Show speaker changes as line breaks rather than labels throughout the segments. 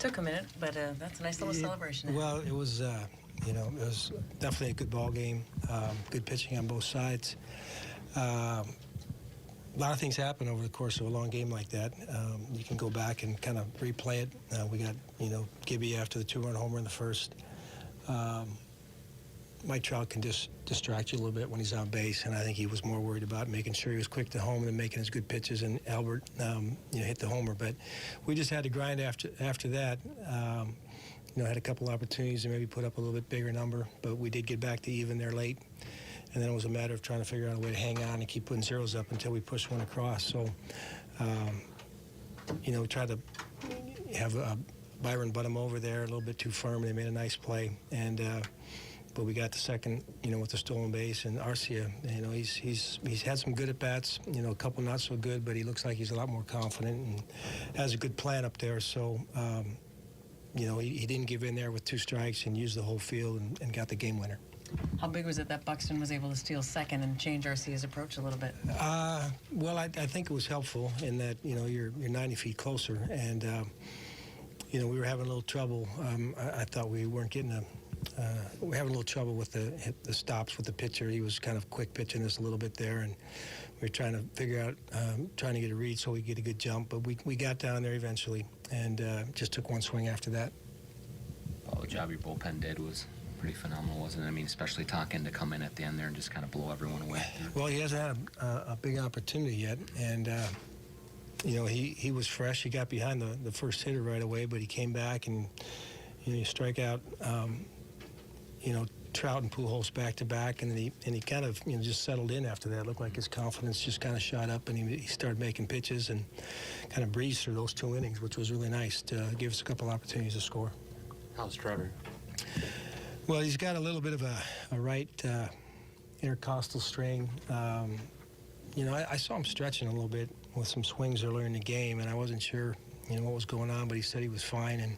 Took a minute, but that's a nice little celebration.
Well, it was, it was definitely a good ball game. Good pitching on both sides. A lot of things happen over the course of a long game like that. You can go back and kind of replay it. We got, Gibby after the 2-run homer in the first. Mike Trout can just distract you a little bit when he's on base, and I think he was more worried about making sure he was quick to home than making his good pitches. And Albert, hit the homer, but we just had to grind after that. Had a couple opportunities to maybe put up a little bit bigger number, but we did get back to even there late. And then it was a matter of trying to figure out a way to hang on and keep putting zeros up until we pushed one across. So, we tried to have Byron butt him over there a little bit too firm. They made a nice play, and but we got the second, with the stolen base. And Arcia, he's had some good at bats, a couple not so good, but he looks like he's a lot more confident and has a good plan up there. So, he didn't give in there with 2 strikes and used the whole field and got the game winner.
How big was it that Buxton was able to steal second and change Arcia's approach a little bit?
Well, I think it was helpful in that, you're 90 feet closer, and, we were having a little trouble. I thought we weren't getting we were having a little trouble with the stops with the pitcher. He was kind of quick pitching us a little bit there, and we were trying to figure out, trying to get a read so we get a good jump. But we got down there eventually, and just took one swing after that.
Well, the job your bullpen did was pretty phenomenal, wasn't it? I mean, especially talking to come in at the end there and just kind of blow everyone away.
Well, he hasn't had a big opportunity yet, and he was fresh. He got behind the first hitter right away, but he came back and you strike out. Trout and Pujols back to back, and then he kind of just settled in after that. It looked like his confidence just kind of shot up, and he started making pitches and kind of breezed through those 2 innings, which was really nice to give us a couple opportunities to score.
How's Trevor?
Well, he's got a little bit of a right intercostal strain. I saw him stretching a little bit with some swings earlier in the game, and I wasn't sure what was going on, but he said he was fine, and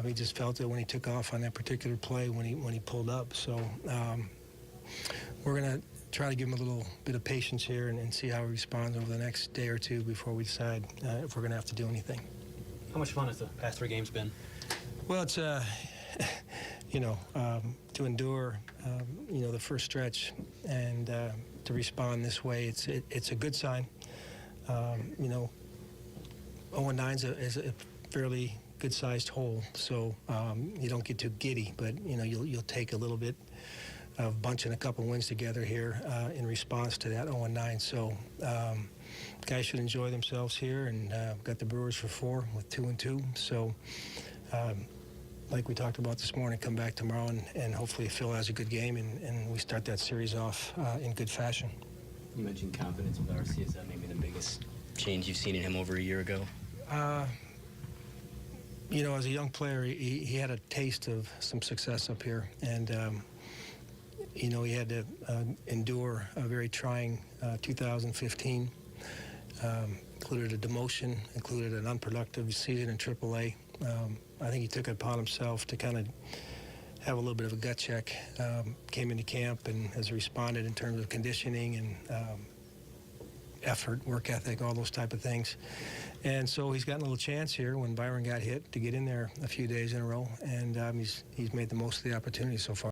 he just felt it when he took off on that particular play when he pulled up. So we're going to try to give him a little bit of patience here and see how he responds over the next day or two before we decide if we're going to have to do anything.
How much fun has the past 3 games been?
Well, it's to endure the first stretch and to respond this way, it's a good sign. 0-9 is a fairly good-sized hole, so you don't get too giddy, but you'll take a little bit of bunching a couple wins together here in response to that 0-9. So guys should enjoy themselves here, and got the Brewers for 4 with 2-2. So like we talked about this morning, come back tomorrow and hopefully Phil has a good game and we start that series off in good fashion.
You mentioned confidence with Arcia. Is that maybe the biggest change you've seen in him over a year ago?
As a young player, he had a taste of some success up here, and he had to endure a very trying 2015. Included a demotion, included an unproductive season in AAA. I think he took it upon himself to kind of have a little bit of a gut check. Came into camp and has responded in terms of conditioning and effort, work ethic, all those type of things. And so he's gotten a little chance here when Byron got hit to get in there a few days in a row, and he's made the most of the opportunity so far.